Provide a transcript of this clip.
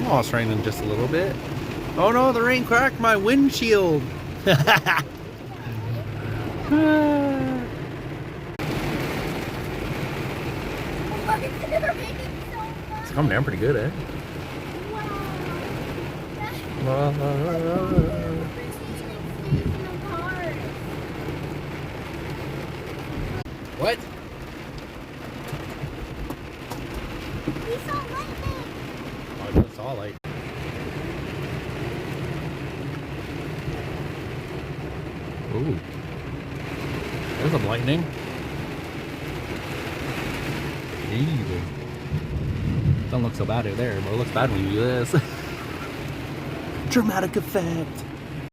Oh, it's raining just a little bit. Oh no, the rain cracked my windshield. It's coming down pretty good, eh? What? We saw lightning. Oh, I just saw light. Ooh. There's some lightning. Evil. Don't look so bad over there, but it looks bad when you do this. Dramatic effect.